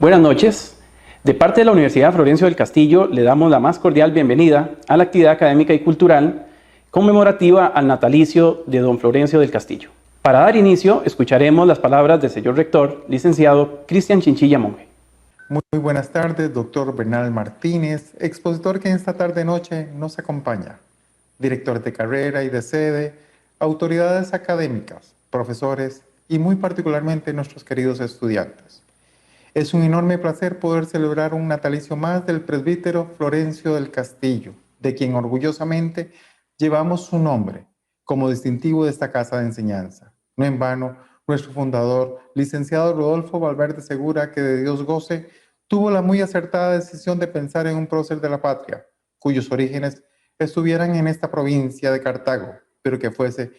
Buenas noches. De parte de la Universidad Florencio del Castillo, le damos la más cordial bienvenida a la actividad académica y cultural conmemorativa al natalicio de don Florencio del Castillo. Para dar inicio, escucharemos las palabras del señor rector, licenciado Cristian Chinchilla Monge. Muy buenas tardes, doctor Bernal Martínez, expositor que esta tarde-noche nos acompaña, director de carrera y de sede, autoridades académicas, profesores y muy particularmente nuestros queridos estudiantes. Es un enorme placer poder celebrar un natalicio más del presbítero Florencio del Castillo, de quien orgullosamente llevamos su nombre como distintivo de esta casa de enseñanza. No en vano, nuestro fundador, licenciado Rodolfo Valverde Segura, que de Dios goce, tuvo la muy acertada decisión de pensar en un prócer de la patria, cuyos orígenes estuvieran en esta provincia de Cartago, pero que fuese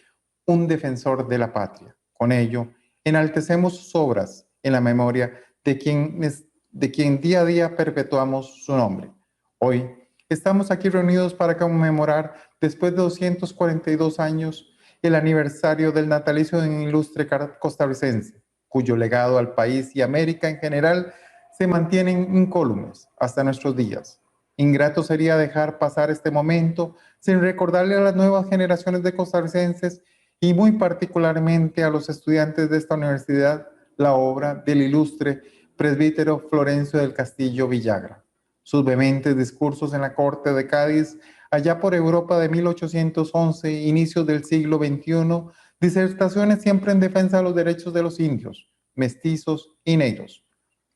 un defensor de la patria. Con ello, enaltecemos sus obras en la memoria de quien día a día perpetuamos su nombre. Hoy estamos aquí reunidos para conmemorar, después de 242 años, el aniversario del natalicio de un ilustre costarricense, cuyo legado al país y América en general se mantienen incólumes hasta nuestros días. Ingrato sería dejar pasar este momento sin recordarle a las nuevas generaciones de costarricenses y muy particularmente a los estudiantes de esta universidad la obra del ilustre presbítero Florencio del Castillo Villagra. Sus vehementes discursos en la corte de Cádiz, allá por Europa de 1811, inicios del siglo XXI, disertaciones siempre en defensa de los derechos de los indios, mestizos y negros,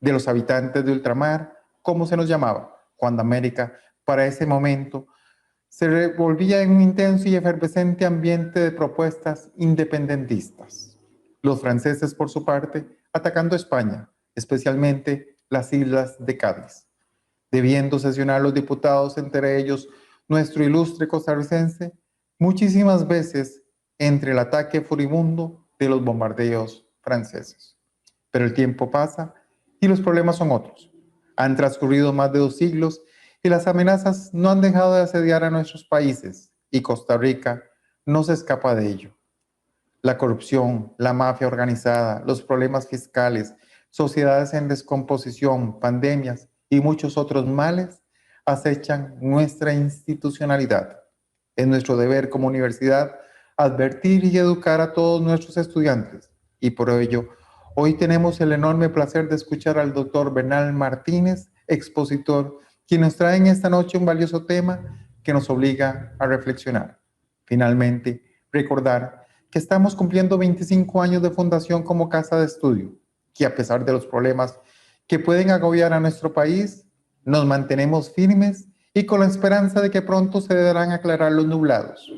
de los habitantes de ultramar, como se nos llamaba, cuando América, para ese momento, se revolvía en un intenso y efervescente ambiente de propuestas independentistas. Los franceses, por su parte, atacando España, especialmente las islas de Cádiz, debiendo sesionar los diputados, entre ellos nuestro ilustre costarricense, muchísimas veces entre el ataque furibundo de los bombardeos franceses. Pero el tiempo pasa y los problemas son otros. Han transcurrido más de 2 siglos y las amenazas no han dejado de asediar a nuestros países, y Costa Rica no se escapa de ello. La corrupción, la mafia organizada, los problemas fiscales, sociedades en descomposición, pandemias y muchos otros males acechan nuestra institucionalidad. Es nuestro deber como universidad advertir y educar a todos nuestros estudiantes, y por ello hoy tenemos el enorme placer de escuchar al doctor Bernal Martínez, expositor, quien nos trae en esta noche un valioso tema que nos obliga a reflexionar. Finalmente, recordar que estamos cumpliendo 25 años de fundación como casa de estudio, que a pesar de los problemas que pueden agobiar a nuestro país, nos mantenemos firmes y con la esperanza de que pronto se deberán aclarar los nublados.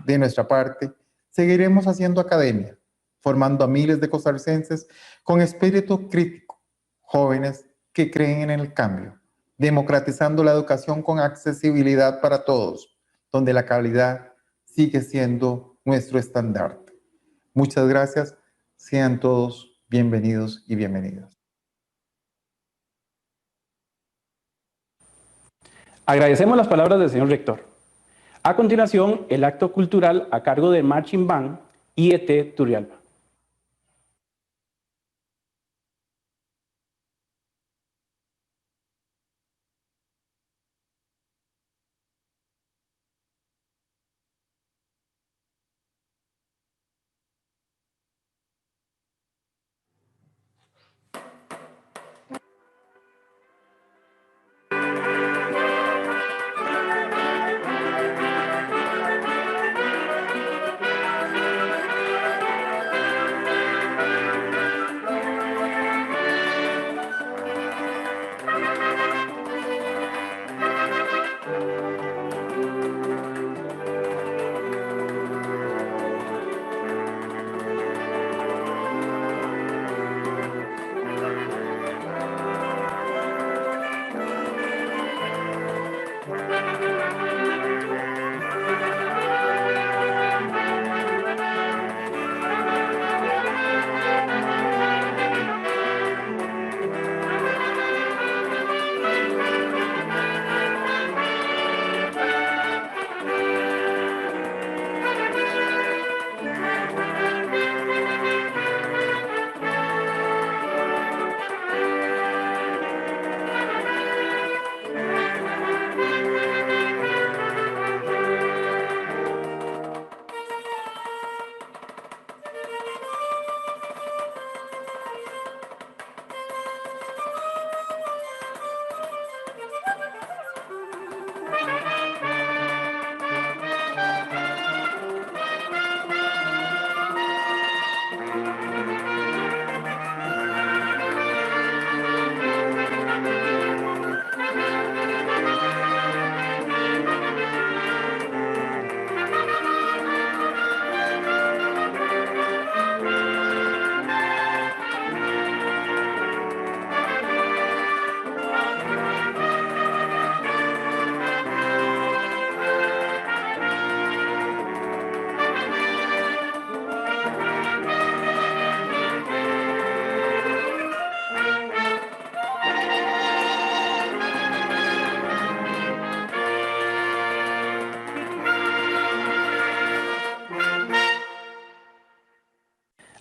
De nuestra parte, seguiremos haciendo academia, formando a miles de costarricenses con espíritu crítico, jóvenes que creen en el cambio, democratizando la educación con accesibilidad para todos, donde la calidad sigue siendo nuestro estandarte. Muchas gracias, sean todos bienvenidos y bienvenidas. Agradecemos las palabras del señor rector. A continuación, el acto cultural a cargo de Marching Band IET Turrialba.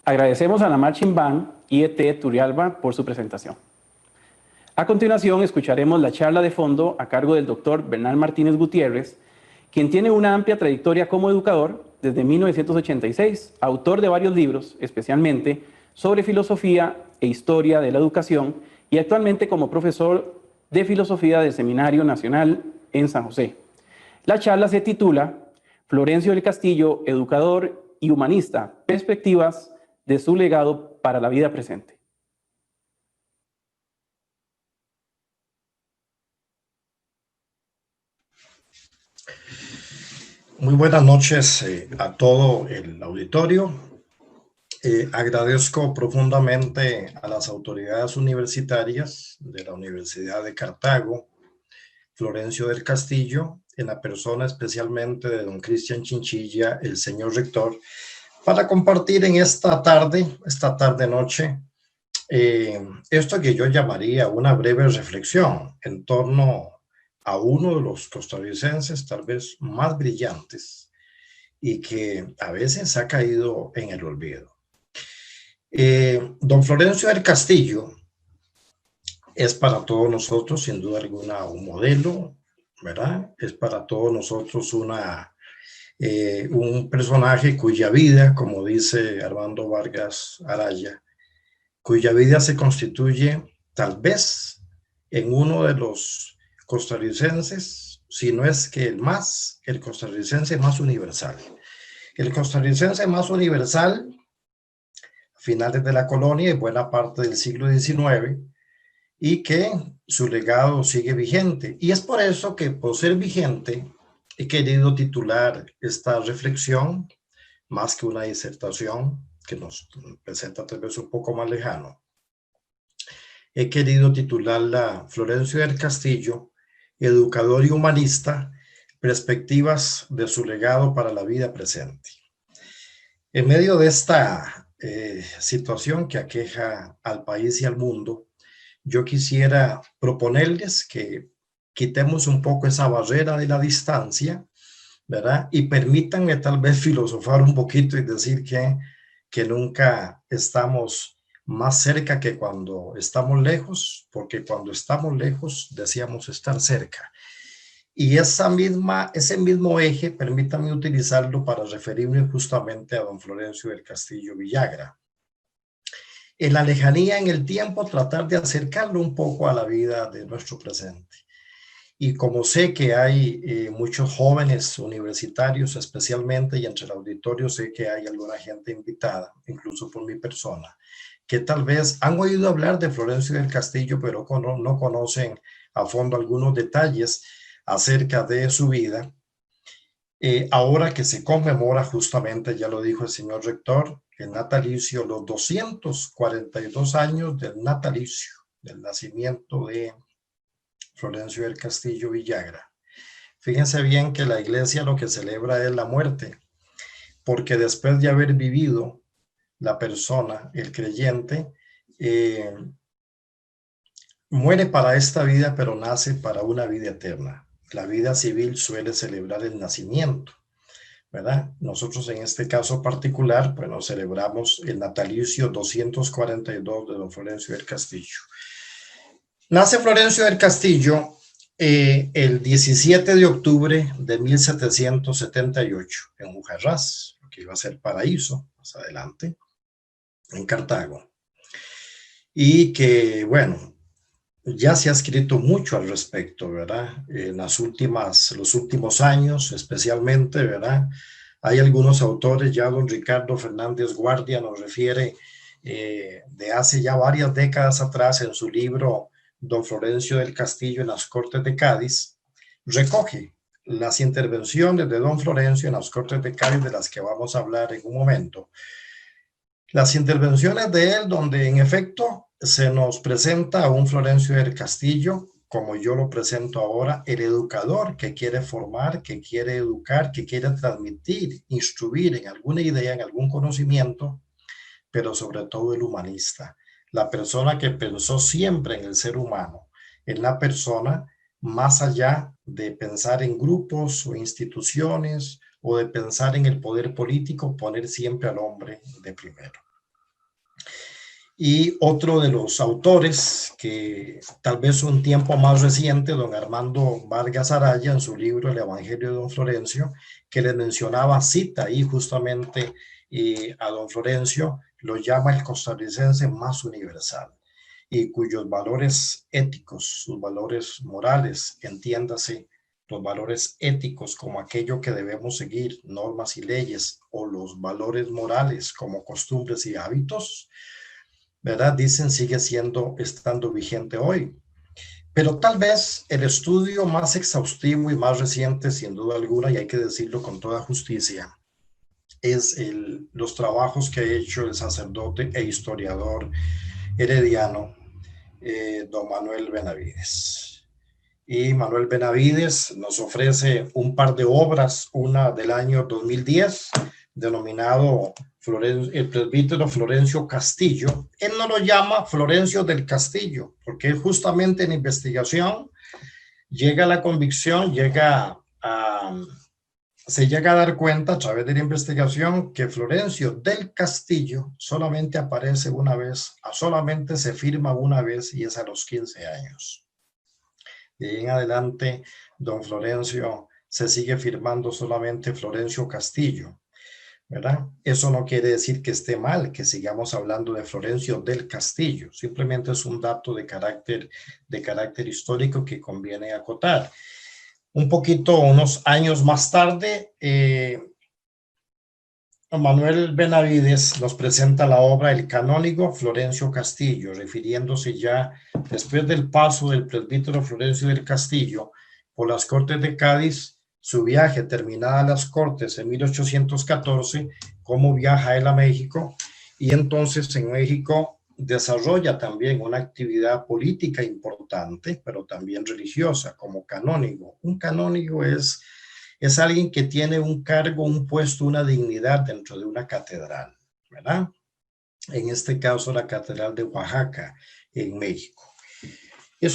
Agradecemos a la Marching Band IET Turrialba por su presentación. A continuación, escucharemos la charla de fondo a cargo del doctor Bernal Martínez Gutiérrez, quien tiene una amplia trayectoria como educador desde 1986, autor de varios libros, especialmente sobre filosofía e historia de la educación, y actualmente como profesor de filosofía del Seminario Nacional en San José. La charla se titula Florencio del Castillo, educador y humanista, perspectivas de su legado para la vida presente. Muy buenas noches a todo el auditorio. Agradezco profundamente a las autoridades universitarias de la Universidad de Cartago, Florencio del Castillo, en la persona especialmente de don Cristian Chinchilla, el señor rector, para compartir en esta tarde-noche, esto que yo llamaría una breve reflexión en torno a uno de los costarricenses tal vez más brillantes y que a veces ha caído en el olvido. Don Florencio del Castillo es para todos nosotros, sin duda alguna, un modelo, ¿verdad? Es para todos nosotros un personaje cuya vida, como dice Armando Vargas Araya, cuya vida se constituye tal vez en uno de los costarricenses, si no es que el costarricense más universal. El costarricense más universal, a finales de la colonia y buena parte del siglo XIX, y que su legado sigue vigente. Y es por eso que, por ser vigente, he querido titular esta reflexión, más que una disertación que nos presenta tal vez un poco más lejano. He querido titularla Florencio del Castillo, educador y humanista, perspectivas de su legado para la vida presente. En medio de esta situación que aqueja al país y al mundo, yo quisiera proponerles que quitemos un poco esa barrera de la distancia, ¿verdad? Y permítanme tal vez filosofar un poquito y decir que nunca estamos más cerca que cuando estamos lejos, porque cuando estamos lejos deseamos estar cerca. Y ese mismo eje, permítanme utilizarlo para referirme justamente a don Florencio del Castillo Villagra. En la lejanía en el tiempo, tratar de acercarlo un poco a la vida de nuestro presente. Y como sé que hay muchos jóvenes universitarios especialmente, y entre el auditorio sé que hay alguna gente invitada, incluso por mi persona, que tal vez han oído hablar de Florencio del Castillo, pero no conocen a fondo algunos detalles acerca de su vida. Ahora que se conmemora justamente, ya lo dijo el señor rector, el natalicio, los 242 años del natalicio, del nacimiento de Florencio del Castillo Villagra. Fíjense bien que la iglesia lo que celebra es la muerte, porque después de haber vivido la persona, el creyente, muere para esta vida, pero nace para una vida eterna. La vida civil suele celebrar el nacimiento, ¿verdad? Nosotros en este caso particular, bueno, celebramos el natalicio 242 de don Florencio del Castillo. Nace Florencio del Castillo el 17 de octubre de 1778 en Ujarrás, lo que iba a ser Paraíso más adelante, en Cartago. Y que, bueno, ya se ha escrito mucho al respecto, ¿verdad? En los últimos años, especialmente, ¿verdad? Hay algunos autores, ya don Ricardo Fernández Guardia nos refiere de hace ya varias décadas atrás en su libro Don Florencio del Castillo en las Cortes de Cádiz, recoge las intervenciones de don Florencio en las Cortes de Cádiz, de las que vamos a hablar en un momento. Las intervenciones de él, donde en efecto se nos presenta a un Florencio del Castillo, como yo lo presento ahora, el educador que quiere formar, que quiere educar, que quiere transmitir, instruir en alguna idea, en algún conocimiento, pero sobre todo el humanista, la persona que pensó siempre en el ser humano, en la persona, más allá de pensar en grupos o instituciones o de pensar en el poder político, poner siempre al hombre de primero. Y otro de los autores, que tal vez un tiempo más reciente, don Armando Vargas Araya, en su libro El Evangelio de don Florencio, que le mencionaba, cita ahí justamente a don Florencio, lo llama el costarricense más universal, y cuyos valores éticos, sus valores morales, entiéndase, los valores éticos como aquello que debemos seguir, normas y leyes, o los valores morales como costumbres y hábitos, ¿verdad? Dicen sigue estando vigente hoy. Pero tal vez el estudio más exhaustivo y más reciente, sin duda alguna, y hay que decirlo con toda justicia, es los trabajos que ha hecho el sacerdote e historiador herediano, don Manuel Benavides. Y Manuel Benavides nos ofrece un par de obras, una del año 2010, denominado el presbítero Florencio Castillo. Él no lo llama Florencio del Castillo, porque él justamente en investigación llega a la convicción, se llega a dar cuenta a través de la investigación que Florencio del Castillo solamente aparece una vez, solamente se firma una vez, y es a los 15 años. De ahí en adelante, don Florencio se sigue firmando solamente Florencio Castillo, ¿verdad? Eso no quiere decir que esté mal, que sigamos hablando de Florencio del Castillo. Simplemente es un dato de carácter histórico que conviene acotar. Un poquito, unos años más tarde, Manuel Benavides nos presenta la obra El canónigo Florencio Castillo, refiriéndose ya después del paso del presbítero Florencio del Castillo por las Cortes de Cádiz, su viaje terminada las Cortes en 1814, cómo viaja él a México, y entonces en México desarrolla también una actividad política importante, pero también religiosa, como canónigo. Un canónigo es alguien que tiene un cargo, un puesto, una dignidad dentro de una catedral, ¿verdad? En este caso, la Catedral de Oaxaca, en México.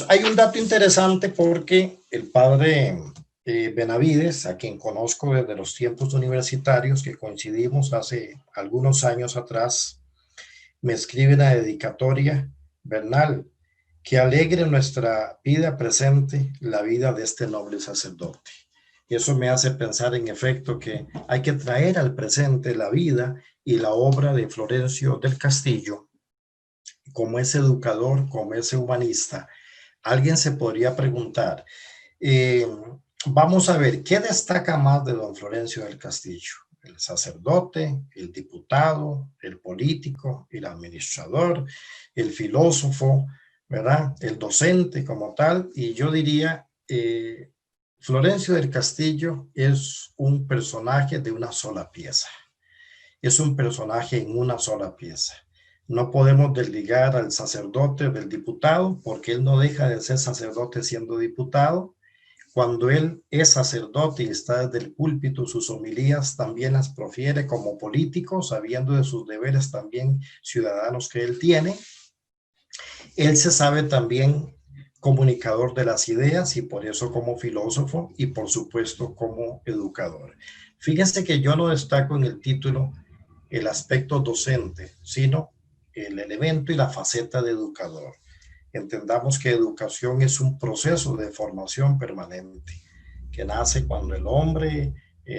Hay un dato interesante porque el padre Benavides, a quien conozco desde los tiempos universitarios, que coincidimos hace algunos años atrás, me escribe una dedicatoria: Bernal, que alegre nuestra vida presente la vida de este noble sacerdote. Y eso me hace pensar, en efecto, que hay que traer al presente la vida y la obra de Florencio del Castillo como ese educador, como ese humanista. Alguien se podría preguntar, vamos a ver, ¿qué destaca más de don Florencio del Castillo? El sacerdote, el diputado, el político, el administrador, el filósofo, ¿verdad? El docente como tal. Y yo diría, Florencio del Castillo es un personaje de una sola pieza. Es un personaje en una sola pieza. No podemos desligar al sacerdote del diputado, porque él no deja de ser sacerdote siendo diputado. Cuando él es sacerdote y está desde el púlpito, sus homilías también las profiere como político, sabiendo de sus deberes también ciudadanos que él tiene. Él se sabe también comunicador de las ideas, y por eso como filósofo, y por supuesto como educador. Fíjense que yo no destaco en el título el aspecto docente, sino el elemento y la faceta de educador. Entendamos que educación es un proceso de formación permanente que nace cuando el hombre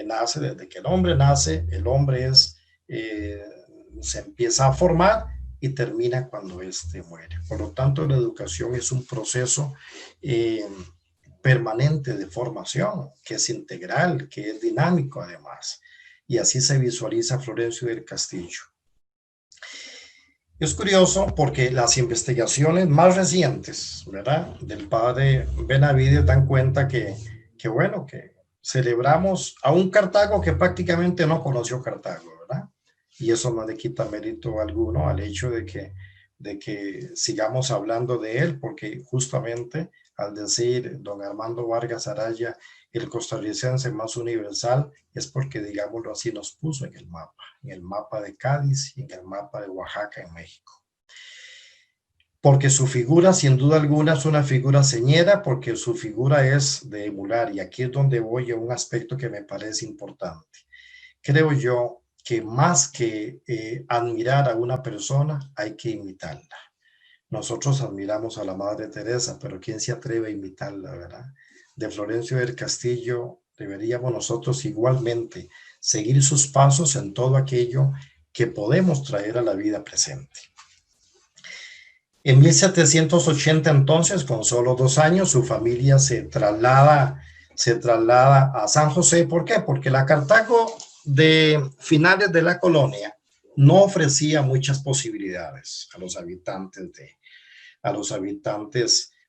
nace. Desde que el hombre nace, el hombre se empieza a formar y termina cuando éste muere. Por lo tanto, la educación es un proceso permanente de formación, que es integral, que es dinámico además. Y así se visualiza Florencio del Castillo. Es curioso porque las investigaciones más recientes, ¿verdad?, del padre Benavides dan cuenta que celebramos a un Cartago que prácticamente no conoció Cartago, ¿verdad? Y eso no le quita mérito alguno al hecho de que sigamos hablando de él, porque justamente al decir don Armando Vargas Araya, el costarricense más universal, es porque, digámoslo así, nos puso en el mapa de Cádiz y en el mapa de Oaxaca en México. Porque su figura, sin duda alguna, es una figura señera, porque su figura es de emular, y aquí es donde voy a un aspecto que me parece importante. Creo yo que más que admirar a una persona, hay que imitarla. Nosotros admiramos a la Madre Teresa, pero ¿quién se atreve a imitarla, verdad? De Florencio del Castillo deberíamos nosotros igualmente seguir sus pasos en todo aquello que podemos traer a la vida presente. En 1780 entonces, con solo 2 años, su familia se traslada a San José. ¿Por qué? Porque la Cartago de finales de la colonia no ofrecía muchas posibilidades a los habitantes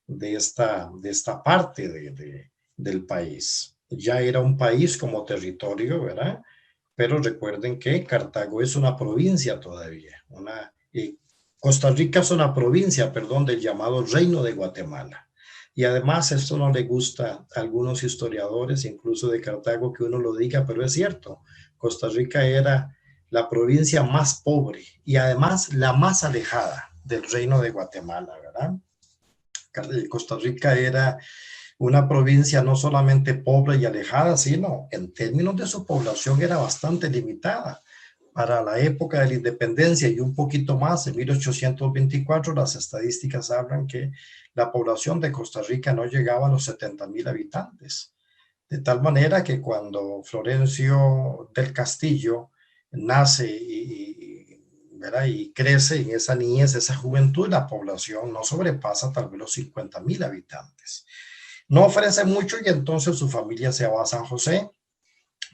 de esta parte del país. Ya era un país como territorio, ¿verdad? Pero recuerden que Cartago es una provincia todavía. Costa Rica es una provincia, perdón, del llamado Reino de Guatemala. Y además esto no le gusta a algunos historiadores, incluso de Cartago, que uno lo diga, pero es cierto. Costa Rica era la provincia más pobre y además la más alejada del Reino de Guatemala, ¿verdad? Costa Rica era una provincia no solamente pobre y alejada, sino en términos de su población era bastante limitada. Para la época de la independencia y un poquito más, en 1824, las estadísticas hablan que la población de Costa Rica no llegaba a los 70,000 habitantes. De tal manera que cuando Florencio del Castillo nace y crece en esa niñez, esa juventud, la población no sobrepasa tal vez los 50,000 habitantes. No ofrece mucho y entonces su familia se va a San José.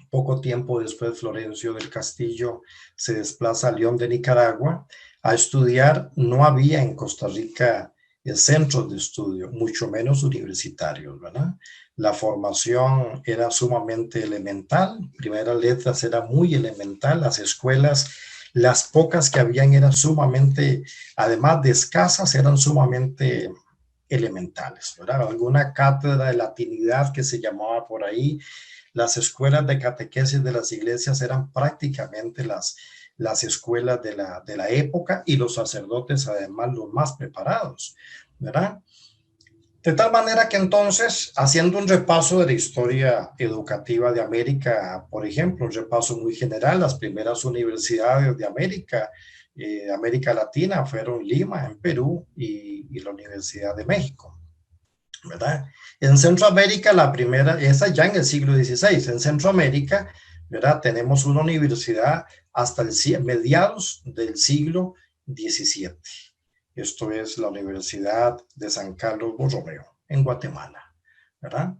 Poco tiempo después, Florencio del Castillo se desplaza a León de Nicaragua a estudiar. No había en Costa Rica centros de estudio, mucho menos universitarios, ¿verdad? La formación era sumamente elemental, primeras letras era muy elemental, las escuelas, las pocas que habían eran sumamente, además de escasas, eran sumamente elementales, ¿verdad? Alguna cátedra de latinidad que se llamaba por ahí. Las escuelas de catequesis de las iglesias eran prácticamente las escuelas de la época y los sacerdotes además los más preparados, ¿verdad? De tal manera que entonces, haciendo un repaso de la historia educativa de América, por ejemplo, un repaso muy general, las primeras universidades de América Latina fueron Lima, en Perú, y la Universidad de México, ¿verdad? En Centroamérica, la primera, esa ya en el siglo XVI, en Centroamérica, ¿verdad? Tenemos una universidad hasta mediados del siglo XVII. Esto es la Universidad de San Carlos Borromeo, en Guatemala, ¿verdad?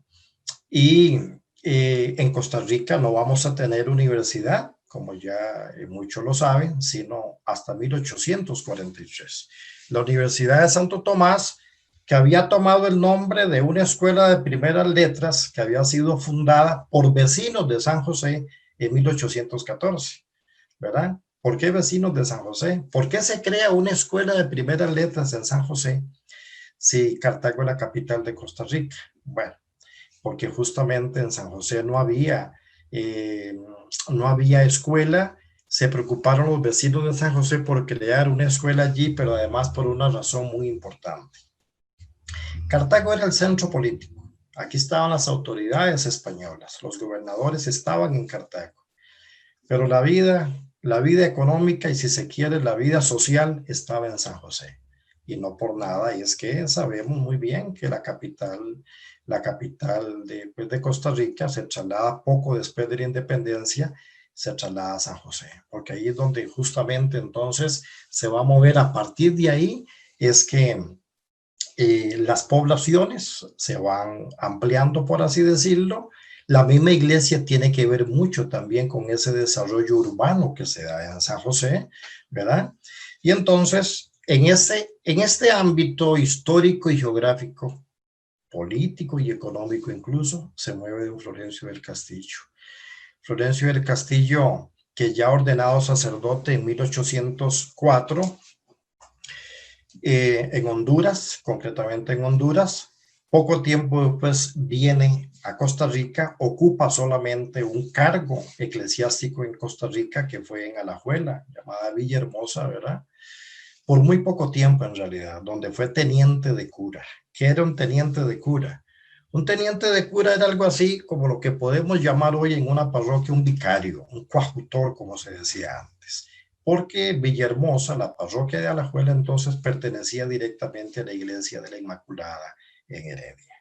Y en Costa Rica no vamos a tener universidad, como ya muchos lo saben, sino hasta 1843. La Universidad de Santo Tomás, que había tomado el nombre de una escuela de primeras letras que había sido fundada por vecinos de San José en 1814, ¿verdad? ¿Por qué vecinos de San José? ¿Por qué se crea una escuela de primeras letras en San José si Cartago es la capital de Costa Rica? Bueno, porque justamente en San José no había escuela. Se preocuparon los vecinos de San José por crear una escuela allí, pero además por una razón muy importante. Cartago era el centro político. Aquí estaban las autoridades españolas, los gobernadores estaban en Cartago, pero la vida económica y, si se quiere, la vida social estaba en San José. Y no por nada, y es que sabemos muy bien que la capital de Costa Rica se traslada poco después de la independencia, se traslada a San José, porque ahí es donde justamente entonces se va a mover. A partir de ahí es que las poblaciones se van ampliando, por así decirlo. La misma iglesia tiene que ver mucho también con ese desarrollo urbano que se da en San José, ¿verdad? Y entonces, en este ámbito histórico y geográfico, político y económico incluso, se mueve don Florencio del Castillo. Florencio del Castillo, que ya ordenado sacerdote en 1804, en Honduras, concretamente en Honduras. Poco tiempo después viene a Costa Rica, ocupa solamente un cargo eclesiástico en Costa Rica, que fue en Alajuela, llamada Villahermosa, ¿verdad? Por muy poco tiempo en realidad, donde fue teniente de cura. ¿Qué era un teniente de cura? Un teniente de cura era algo así como lo que podemos llamar hoy en una parroquia un vicario, un coadjutor, como se decía antes, porque Villahermosa, la parroquia de Alajuela, entonces pertenecía directamente a la iglesia de la Inmaculada en Heredia.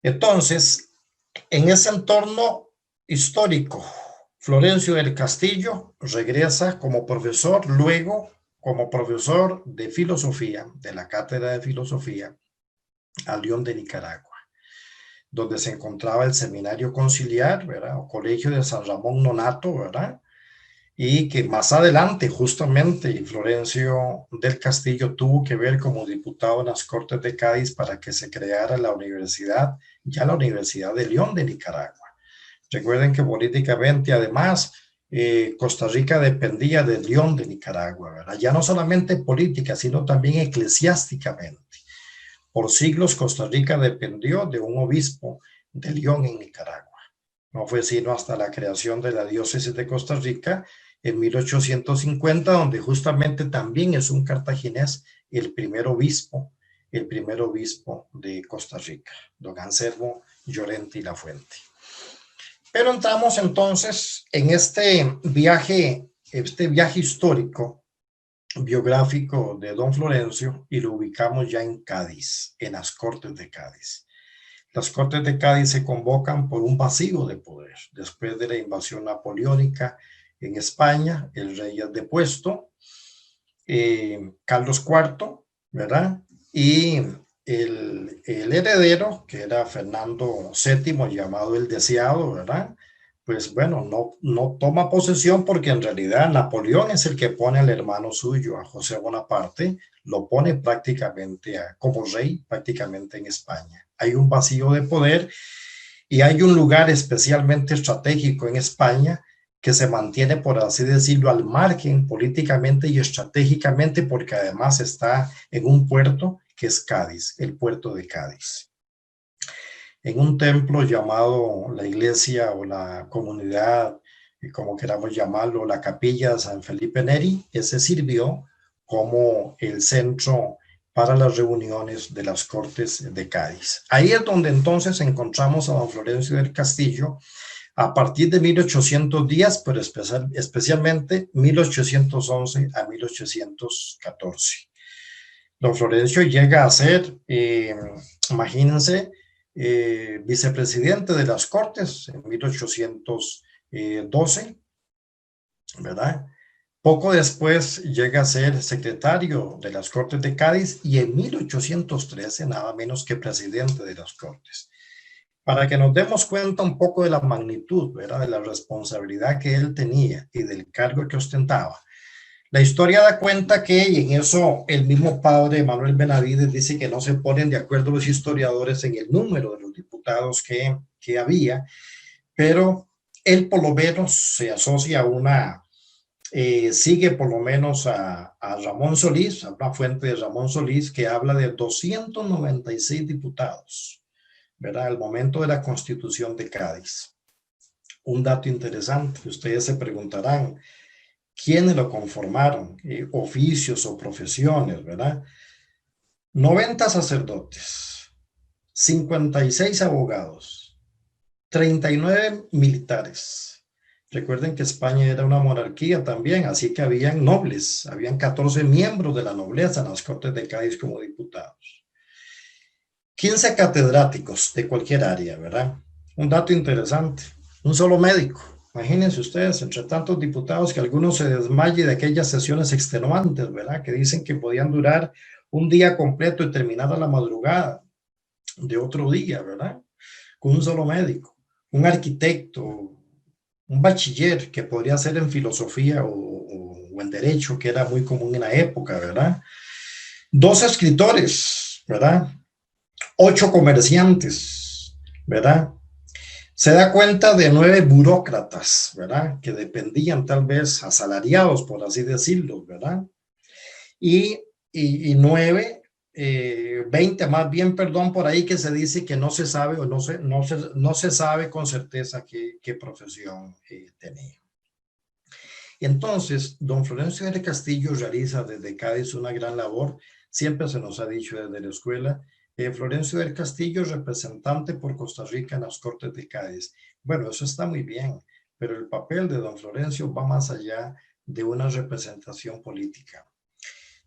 Entonces, en ese entorno histórico, Florencio del Castillo regresa como profesor, luego como profesor de filosofía, de la cátedra de filosofía, a León de Nicaragua, donde se encontraba el seminario conciliar, ¿verdad? O colegio de San Ramón Nonato, ¿verdad? Y que más adelante, justamente, Florencio del Castillo tuvo que ver como diputado en las Cortes de Cádiz para que se creara la universidad, ya la Universidad de León de Nicaragua. Recuerden que políticamente, además, Costa Rica dependía de León de Nicaragua, ¿verdad? Ya no solamente política, sino también eclesiásticamente. Por siglos Costa Rica dependió de un obispo de León en Nicaragua. No fue sino hasta la creación de la diócesis de Costa Rica en 1850, donde justamente también es un cartaginés el primer obispo de Costa Rica, don Anselmo Llorente y Lafuente. Pero entramos entonces en este viaje histórico, biográfico de don Florencio, y lo ubicamos ya en Cádiz, en las Cortes de Cádiz. Las Cortes de Cádiz se convocan por un vacío de poder. Después de la invasión napoleónica en España, el rey es depuesto, Carlos IV, ¿verdad? Y el heredero, que era Fernando VII, llamado el Deseado, ¿verdad? Pues bueno, no toma posesión porque en realidad Napoleón es el que pone al hermano suyo, a José Bonaparte, lo pone prácticamente como rey, prácticamente en España. Hay un vacío de poder y hay un lugar especialmente estratégico en España que se mantiene, por así decirlo, al margen políticamente y estratégicamente, porque además está en un puerto que es Cádiz, el puerto de Cádiz. En un templo llamado la iglesia o la comunidad, como queramos llamarlo, la capilla de San Felipe Neri, ese sirvió como el centro para las reuniones de las Cortes de Cádiz. Ahí es donde entonces encontramos a don Florencio del Castillo a partir de 1810, pero especialmente 1811 a 1814. Don Florencio llega a ser, imagínense, vicepresidente de las Cortes en 1812, ¿verdad? Poco después llega a ser secretario de las Cortes de Cádiz y en 1813 nada menos que presidente de las Cortes. Para que nos demos cuenta un poco de la magnitud, ¿verdad? De la responsabilidad que él tenía y del cargo que ostentaba. La historia da cuenta que, y en eso el mismo padre Manuel Benavides dice que no se ponen de acuerdo los historiadores en el número de los diputados que había, pero él por lo menos se asocia a una, sigue por lo menos a Ramón Solís, a una fuente de Ramón Solís que habla de 296 diputados, ¿verdad? Al momento de la Constitución de Cádiz. Un dato interesante, ustedes se preguntarán, ¿quiénes lo conformaron? Oficios o profesiones, ¿verdad? 90 sacerdotes, 56 abogados, 39 militares. Recuerden que España era una monarquía también, así que habían nobles, habían 14 miembros de la nobleza en las Cortes de Cádiz como diputados. 15 catedráticos de cualquier área, ¿verdad? Un dato interesante, un solo médico. Imagínense ustedes, entre tantos diputados, que algunos se desmayen de aquellas sesiones extenuantes, ¿verdad? Que dicen que podían durar un día completo y terminar a la madrugada de otro día, ¿verdad? Con un solo médico, un arquitecto, un bachiller que podría ser en filosofía o en derecho, que era muy común en la época, ¿verdad? 2 escritores, ¿verdad? 8 comerciantes, ¿verdad? Se da cuenta de 9 burócratas, ¿verdad? Que dependían tal vez asalariados, por así decirlo, ¿verdad? Y 9, 20 más bien, perdón, por ahí que se dice que no se sabe o no se sabe con certeza qué profesión tenía. Entonces, don Florencio del Castillo realiza desde Cádiz una gran labor, siempre se nos ha dicho desde la escuela, Florencio del Castillo, representante por Costa Rica en las Cortes de Cádiz. Bueno, eso está muy bien, pero el papel de don Florencio va más allá de una representación política.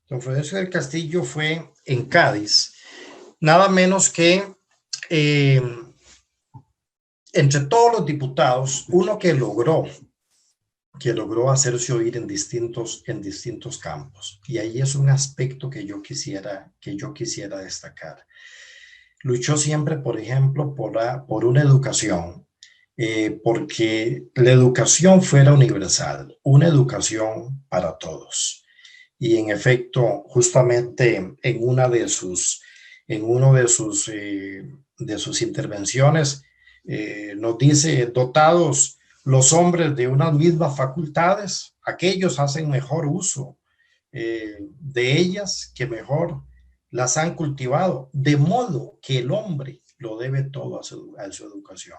Don Florencio del Castillo fue en Cádiz, nada menos que entre todos los diputados, uno que logró hacerse oír en distintos campos. Y ahí es un aspecto que yo quisiera destacar. Luchó siempre, por ejemplo, por una educación, porque la educación fuera universal, una educación para todos. Y en efecto, justamente en una de sus intervenciones, nos dice: dotados los hombres de unas mismas facultades, aquellos hacen mejor uso de ellas que mejor las han cultivado, de modo que el hombre lo debe todo a su educación.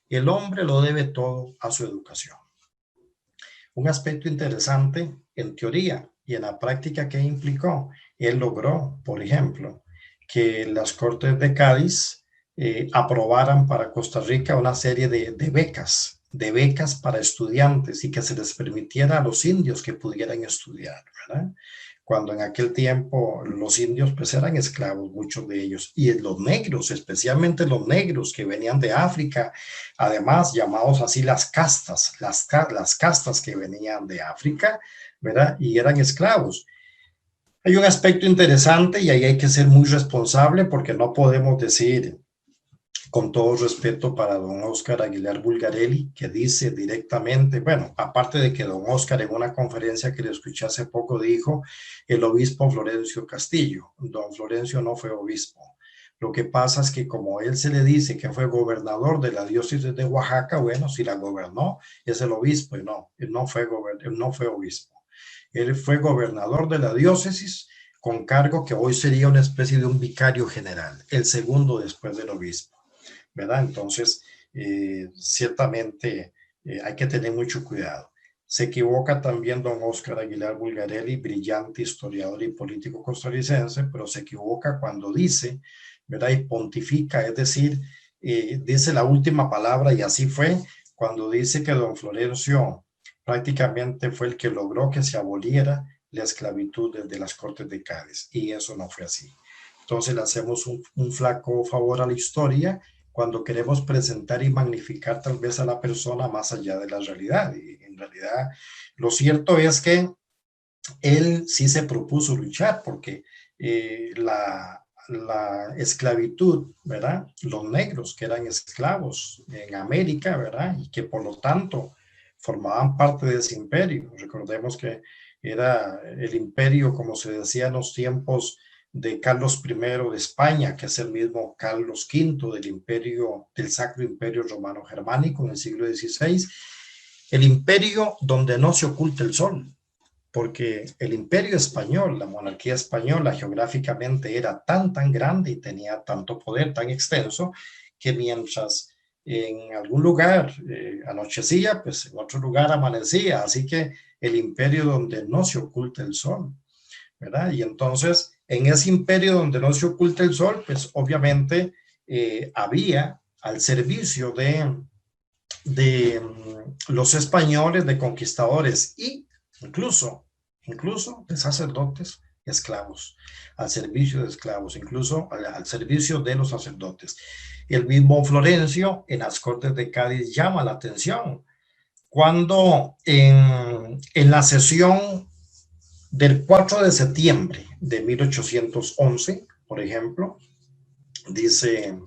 El hombre lo debe todo a su educación. Un aspecto interesante en teoría y en la práctica que implicó, él logró, por ejemplo, que las Cortes de Cádiz aprobaran para Costa Rica una serie de becas para estudiantes y que se les permitiera a los indios que pudieran estudiar, ¿verdad? Cuando en aquel tiempo los indios pues eran esclavos, muchos de ellos, y los negros, especialmente los negros que venían de África, además llamados así las castas que venían de África, ¿verdad? Y eran esclavos. Hay un aspecto interesante y ahí hay que ser muy responsable, porque no podemos decir, con todo respeto para don Óscar Aguilar Bulgarelli, que dice directamente, bueno, aparte de que don Óscar en una conferencia que le escuché hace poco dijo el obispo Florencio Castillo. Don Florencio no fue obispo. Lo que pasa es que como él se le dice que fue gobernador de la diócesis de Oaxaca, bueno, si la gobernó es el obispo, y no, él no fue obispo. Él fue gobernador de la diócesis con cargo que hoy sería una especie de un vicario general, el segundo después del obispo, ¿verdad? Entonces, ciertamente hay que tener mucho cuidado. Se equivoca también don Óscar Aguilar Bulgarelli, brillante historiador y político costarricense, pero se equivoca cuando dice, ¿verdad? Y pontifica, es decir, dice la última palabra, y así fue, cuando dice que don Florencio prácticamente fue el que logró que se aboliera la esclavitud desde las Cortes de Cádiz, y eso no fue así. Entonces le hacemos un flaco favor a la historia cuando queremos presentar y magnificar tal vez a la persona más allá de la realidad. Y en realidad lo cierto es que él sí se propuso luchar, porque la esclavitud, ¿verdad? Los negros que eran esclavos en América, ¿verdad? Y que por lo tanto formaban parte de ese imperio. Recordemos que era el imperio, como se decía en los tiempos de Carlos I de España, que es el mismo Carlos V del Sacro Imperio Romano Germánico en el siglo XVI, el imperio donde no se oculta el sol, porque el imperio español, la monarquía española geográficamente era tan grande y tenía tanto poder tan extenso, que mientras en algún lugar anochecía, pues en otro lugar amanecía. Así que el imperio donde no se oculta el sol, ¿verdad? Y entonces en ese imperio donde no se oculta el sol, pues obviamente había al servicio de los españoles, de conquistadores, y incluso de sacerdotes esclavos, al servicio de esclavos, incluso al servicio de los sacerdotes. El mismo Florencio en las Cortes de Cádiz llama la atención cuando en la sesión del 4 de septiembre de 1811, por ejemplo, dice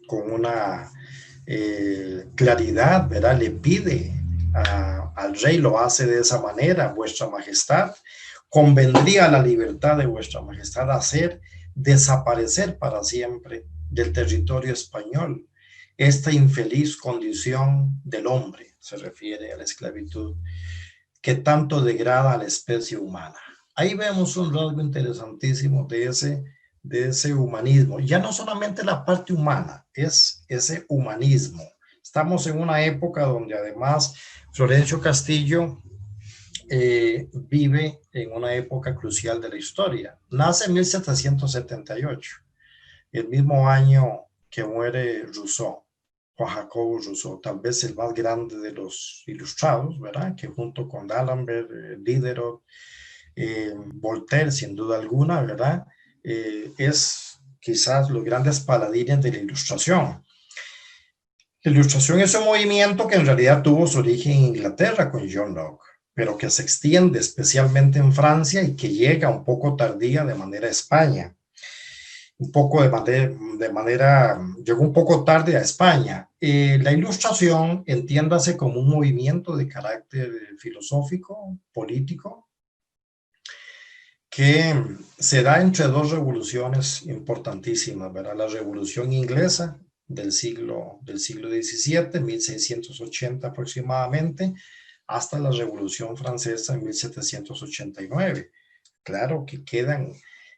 con una claridad, ¿verdad? Le pide al rey, lo hace de esa manera: vuestra majestad, convendría a la libertad de vuestra majestad hacer desaparecer para siempre del territorio español esta infeliz condición del hombre, se refiere a la esclavitud, que tanto degrada a la especie humana. Ahí vemos un rasgo interesantísimo de ese humanismo. Ya no solamente la parte humana, es ese humanismo. Estamos en una época donde además Florencio Castillo vive en una época crucial de la historia. Nace en 1778, el mismo año que muere Rousseau, Juan Jacobo Rousseau, tal vez el más grande de los ilustrados, ¿verdad? Que junto con D'Alembert, Diderot, Voltaire, sin duda alguna, ¿verdad? Es quizás los grandes paladines de la ilustración. La ilustración es un movimiento que en realidad tuvo su origen en Inglaterra con John Locke, pero que se extiende especialmente en Francia y que llega un poco tardía de manera a España. Un poco llegó un poco tarde a España. La ilustración, entiéndase como un movimiento de carácter filosófico, político, que se da entre dos revoluciones importantísimas, ¿verdad? La Revolución Inglesa del siglo XVII, 1680 aproximadamente, hasta la Revolución Francesa en 1789. Claro que quedan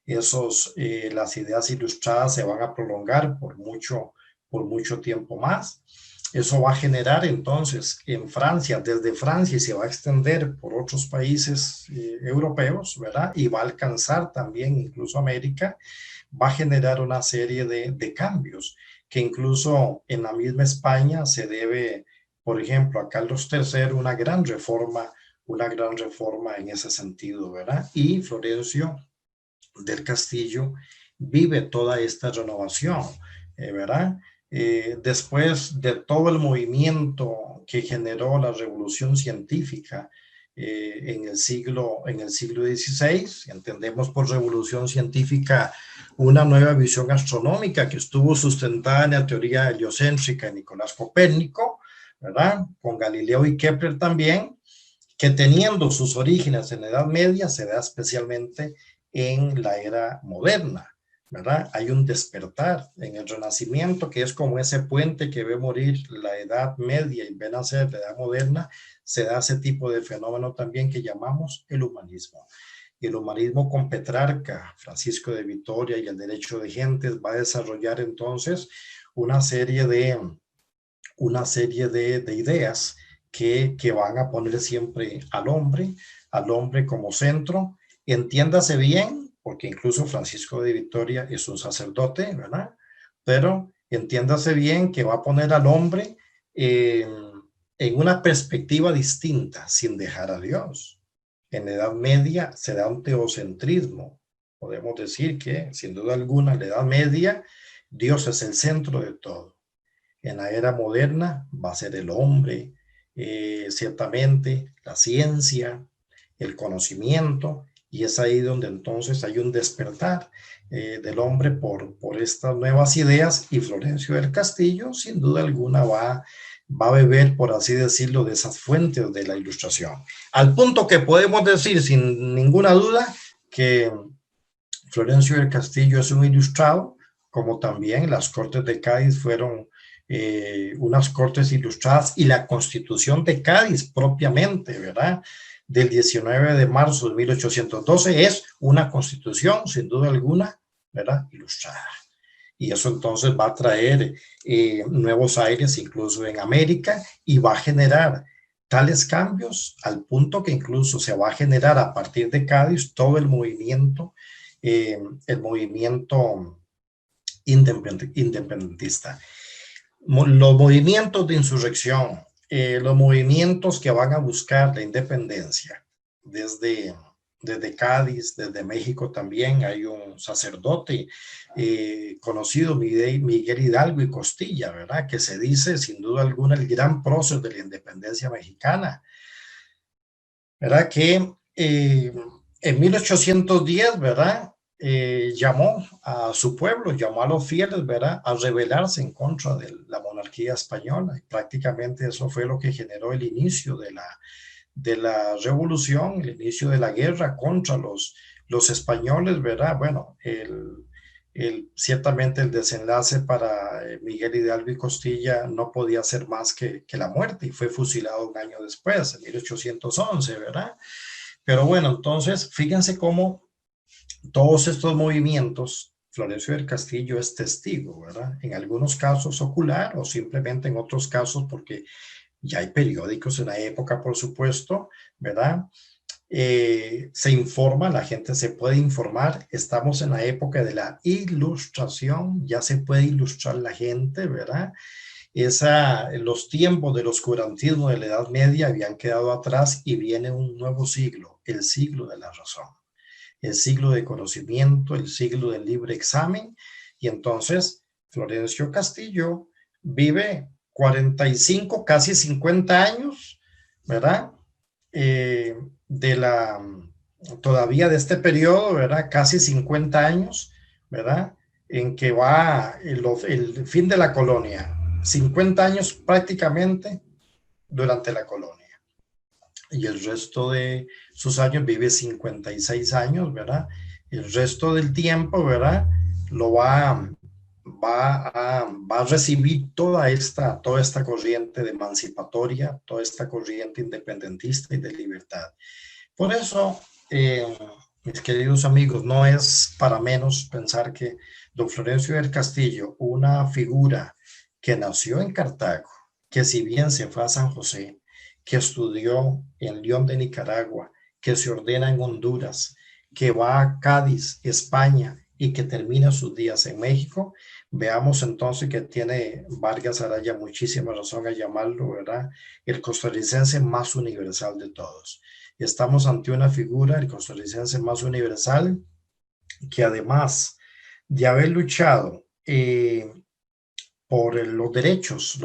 las ideas ilustradas se van a prolongar por mucho tiempo más. Eso va a generar entonces en Francia, desde Francia, y se va a extender por otros países europeos, ¿verdad? Y va a alcanzar también incluso América, va a generar una serie de cambios que incluso en la misma España se debe, por ejemplo, a Carlos III una gran reforma en ese sentido, ¿verdad? Y Florencio del Castillo vive toda esta renovación, ¿verdad? Después de todo el movimiento que generó la revolución científica en el siglo XVI, entendemos por revolución científica una nueva visión astronómica que estuvo sustentada en la teoría heliocéntrica de Nicolás Copérnico, ¿verdad? Con Galileo y Kepler también, que teniendo sus orígenes en la Edad Media, se da especialmente en la era moderna, ¿verdad? Hay un despertar en el Renacimiento, que es como ese puente que ve morir la Edad Media y ve nacer la Edad Moderna, se da ese tipo de fenómeno también que llamamos el humanismo. Y el humanismo con Petrarca, Francisco de Vitoria y el derecho de gentes va a desarrollar entonces una serie de ideas que van a poner siempre al hombre como centro. Entiéndase bien, porque incluso Francisco de Vitoria es un sacerdote, ¿verdad? Pero entiéndase bien que va a poner al hombre en una perspectiva distinta, sin dejar a Dios. En la Edad Media se da un teocentrismo. Podemos decir que, sin duda alguna, en la Edad Media, Dios es el centro de todo. En la era moderna va a ser el hombre, ciertamente, la ciencia, el conocimiento, y es ahí donde entonces hay un despertar del hombre por estas nuevas ideas, y Florencio del Castillo, sin duda alguna, va a beber, por así decirlo, de esas fuentes de la ilustración. Al punto que podemos decir sin ninguna duda que Florencio del Castillo es un ilustrado, como también las Cortes de Cádiz fueron unas cortes ilustradas, y la Constitución de Cádiz propiamente, ¿verdad? Del 19 de marzo de 1812 es una constitución, sin duda alguna, ¿verdad? Ilustrada. Y eso entonces va a traer nuevos aires incluso en América, y va a generar tales cambios al punto que incluso se va a generar a partir de Cádiz todo el movimiento independentista. Los movimientos de insurrección, los movimientos que van a buscar la independencia, desde Cádiz, desde México también hay un sacerdote conocido, Miguel Hidalgo y Costilla, ¿verdad? Que se dice sin duda alguna el gran prócer de la independencia mexicana, ¿verdad? Que en 1810, ¿verdad? Llamó a su pueblo, llamó a los fieles, ¿verdad?, a rebelarse en contra de la monarquía española, y prácticamente eso fue lo que generó el inicio de la revolución, el inicio de la guerra contra los españoles, ¿verdad? Bueno, ciertamente el desenlace para Miguel Hidalgo y Costilla no podía ser más que la muerte, y fue fusilado un año después, en 1811, ¿verdad? Pero bueno, entonces, fíjense cómo todos estos movimientos, Florencio del Castillo es testigo, ¿verdad? En algunos casos ocular, o simplemente en otros casos porque ya hay periódicos en la época, por supuesto, ¿verdad? se informa, la gente se puede informar. Estamos en la época de la ilustración, ya se puede ilustrar la gente, ¿verdad? Los tiempos del oscurantismo de la Edad Media habían quedado atrás y viene un nuevo siglo, el siglo de la razón, el siglo de conocimiento, el siglo del libre examen. Y entonces Florencio Castillo vive 45, casi 50 años, ¿verdad? De la, todavía de este periodo, ¿verdad? Casi 50 años, ¿verdad? En que va el fin de la colonia, 50 años prácticamente durante la colonia. Y el resto de sus años vive 56 años, ¿verdad? El resto del tiempo, ¿verdad? Lo va a recibir toda esta corriente de emancipatoria, toda esta corriente independentista y de libertad. Por eso, mis queridos amigos, no es para menos pensar que don Florencio del Castillo, una figura que nació en Cartago, que si bien se fue a San José, que estudió en León de Nicaragua, que se ordena en Honduras, que va a Cádiz, España, y que termina sus días en México, veamos entonces que tiene Vargas Araya muchísima razón a llamarlo, ¿verdad? El costarricense más universal de todos. Estamos ante una figura, el costarricense más universal, que además de haber luchado por los derechos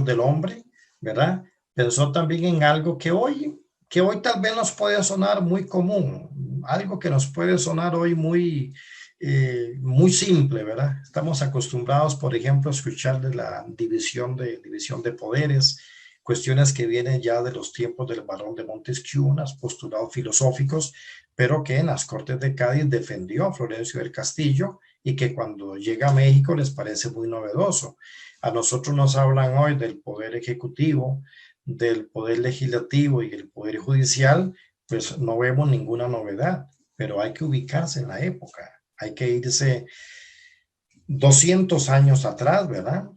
del hombre, ¿verdad? Pensó también en algo que hoy tal vez nos puede sonar muy común, algo que nos puede sonar hoy muy simple, ¿verdad? Estamos acostumbrados, por ejemplo, a escuchar de la división de poderes, cuestiones que vienen ya de los tiempos del barón de Montesquieu, unos postulados filosóficos, pero que en las Cortes de Cádiz defendió a Florencio del Castillo y que cuando llega a México les parece muy novedoso. A nosotros nos hablan hoy del poder ejecutivo, del poder legislativo y el poder judicial, pues no vemos ninguna novedad, pero hay que ubicarse en la época, hay que irse 200 años atrás, ¿verdad?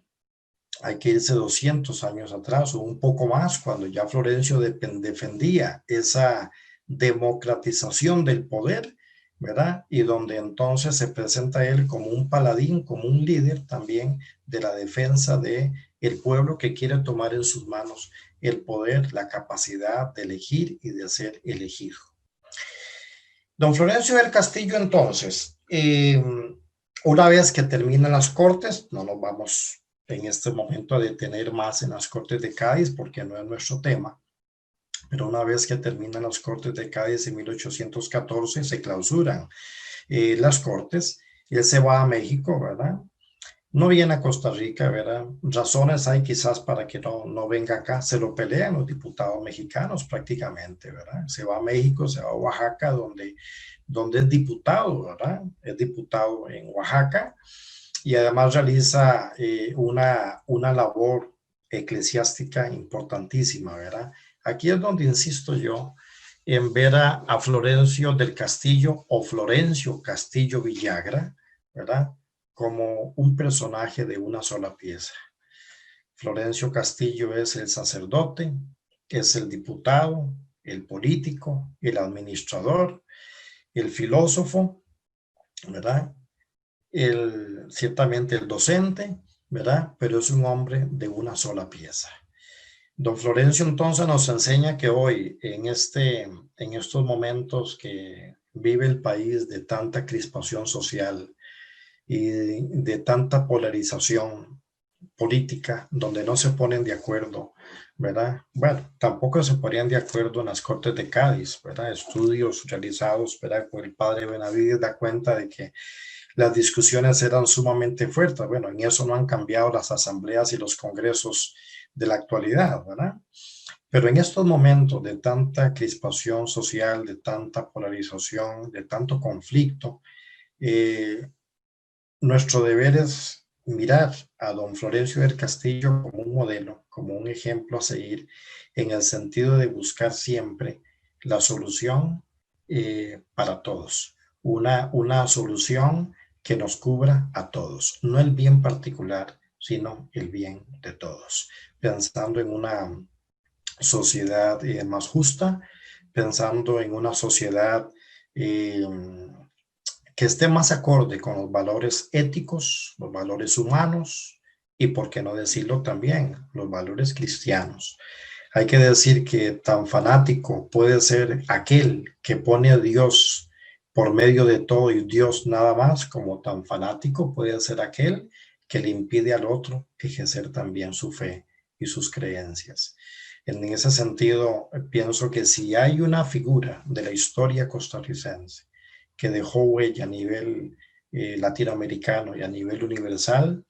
Hay que irse 200 años atrás o un poco más, cuando ya Florencio defendía esa democratización del poder, ¿verdad? Y donde entonces se presenta él como un paladín, como un líder también de la defensa de el pueblo que quiere tomar en sus manos el poder, la capacidad de elegir y de ser elegido. Don Florencio del Castillo, entonces, una vez que terminan las Cortes, no nos vamos en este momento a detener más en las Cortes de Cádiz porque no es nuestro tema, pero una vez que terminan las Cortes de Cádiz en 1814 se clausuran las Cortes y él se va a México, ¿verdad? No viene a Costa Rica, ¿verdad? Razones hay quizás para que no venga acá. Se lo pelean los diputados mexicanos prácticamente, ¿verdad? Se va a México, se va a Oaxaca, donde es diputado, ¿verdad? Es diputado en Oaxaca y además realiza una labor eclesiástica importantísima, ¿verdad? Aquí es donde insisto yo en ver a Florencio del Castillo o Florencio Castillo Villagra, ¿verdad? Como un personaje de una sola pieza. Florencio Castillo es el sacerdote, es el diputado, el político, el administrador, el filósofo, ¿verdad? Ciertamente el docente, ¿verdad? Pero es un hombre de una sola pieza. Don Florencio entonces nos enseña que hoy, en estos momentos que vive el país de tanta crispación social y de tanta polarización política, donde no se ponen de acuerdo, ¿verdad? Bueno, tampoco se ponían de acuerdo en las Cortes de Cádiz, ¿verdad? Estudios realizados, ¿verdad? Por el padre Benavides da cuenta de que las discusiones eran sumamente fuertes. Bueno, en eso no han cambiado las asambleas y los congresos de la actualidad, ¿verdad? Pero en estos momentos de tanta crispación social, de tanta polarización, de tanto conflicto, nuestro deber es mirar a don Florencio del Castillo como un modelo, como un ejemplo a seguir, en el sentido de buscar siempre la solución para todos, una solución que nos cubra a todos, no el bien particular, sino el bien de todos, pensando en una sociedad más justa, pensando en una sociedad que esté más acorde con los valores éticos, los valores humanos y, por qué no decirlo también, los valores cristianos. Hay que decir que tan fanático puede ser aquel que pone a Dios por medio de todo y Dios nada más, como tan fanático puede ser aquel que le impide al otro ejercer también su fe y sus creencias. En ese sentido, pienso que si hay una figura de la historia costarricense que dejó huella a nivel latinoamericano y a nivel universal,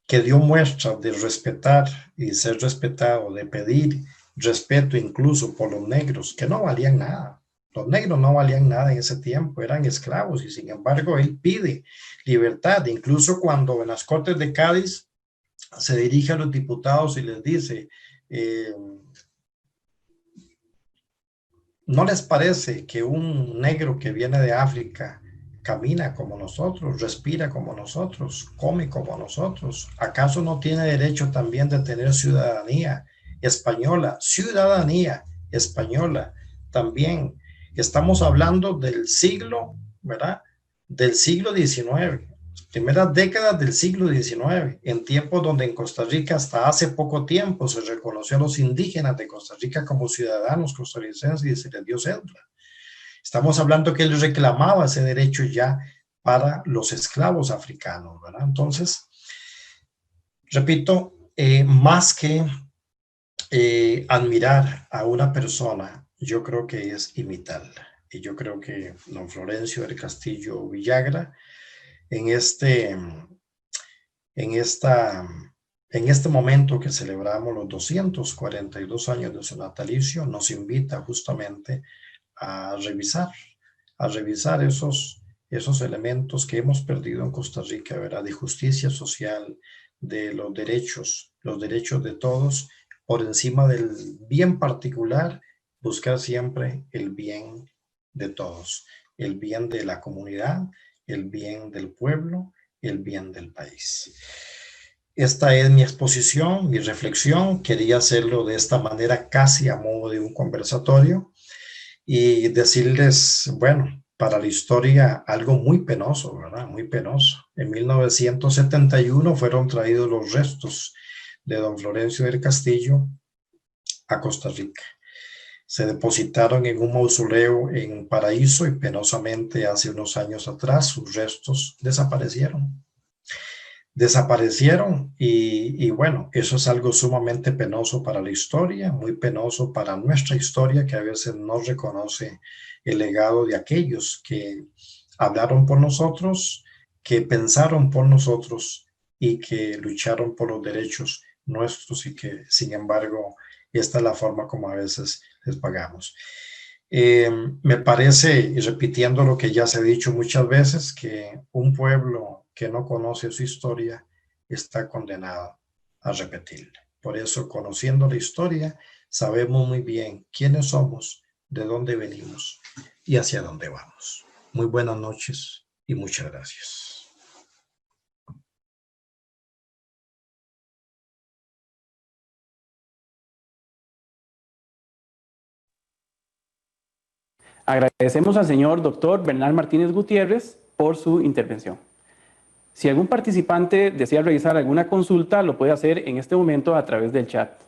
que dio muestra de respetar y ser respetado, de pedir respeto incluso por los negros, que no valían nada. Los negros no valían nada en ese tiempo, eran esclavos y sin embargo él pide libertad. Incluso cuando en las Cortes de Cádiz se dirige a los diputados y les dice, ¿no les parece que un negro que viene de África camina como nosotros, respira como nosotros, come como nosotros? ¿Acaso no tiene derecho también de tener ciudadanía española? Ciudadanía española también. Estamos hablando del siglo, ¿verdad? Del siglo XIX, primeras décadas del siglo XIX, en tiempos donde en Costa Rica hasta hace poco tiempo se reconoció a los indígenas de Costa Rica como ciudadanos costarricenses y se les dio cédula. Estamos hablando que él reclamaba ese derecho ya para los esclavos africanos, ¿verdad? Entonces, repito, más que admirar a una persona, yo creo que es imitarla. Y yo creo que don Florencio del Castillo Villagra, en este momento que celebramos los 242 años de su natalicio, nos invita justamente a revisar esos elementos que hemos perdido en Costa Rica, ¿verdad? De justicia social, de los derechos de todos, por encima del bien particular, buscar siempre el bien de todos, el bien de la comunidad, el bien del pueblo, el bien del país. Esta es mi exposición, mi reflexión. Quería hacerlo de esta manera, casi a modo de un conversatorio, y decirles, bueno, para la historia algo muy penoso, ¿verdad? Muy penoso. En 1971 fueron traídos los restos de don Florencio del Castillo a Costa Rica. Se depositaron en un mausoleo en Paraíso y penosamente hace unos años atrás sus restos desaparecieron. Y bueno, eso es algo sumamente penoso para la historia, muy penoso para nuestra historia, que a veces no reconoce el legado de aquellos que hablaron por nosotros, que pensaron por nosotros y que lucharon por los derechos nuestros y que, sin embargo, esta es la forma como a veces les pagamos. Me parece, y repitiendo lo que ya se ha dicho muchas veces, que un pueblo que no conoce su historia está condenado a repetirla. Por eso, conociendo la historia, sabemos muy bien quiénes somos, de dónde venimos y hacia dónde vamos. Muy buenas noches y muchas gracias. Agradecemos al señor doctor Bernal Martínez Gutiérrez por su intervención. Si algún participante desea realizar alguna consulta, lo puede hacer en este momento a través del chat.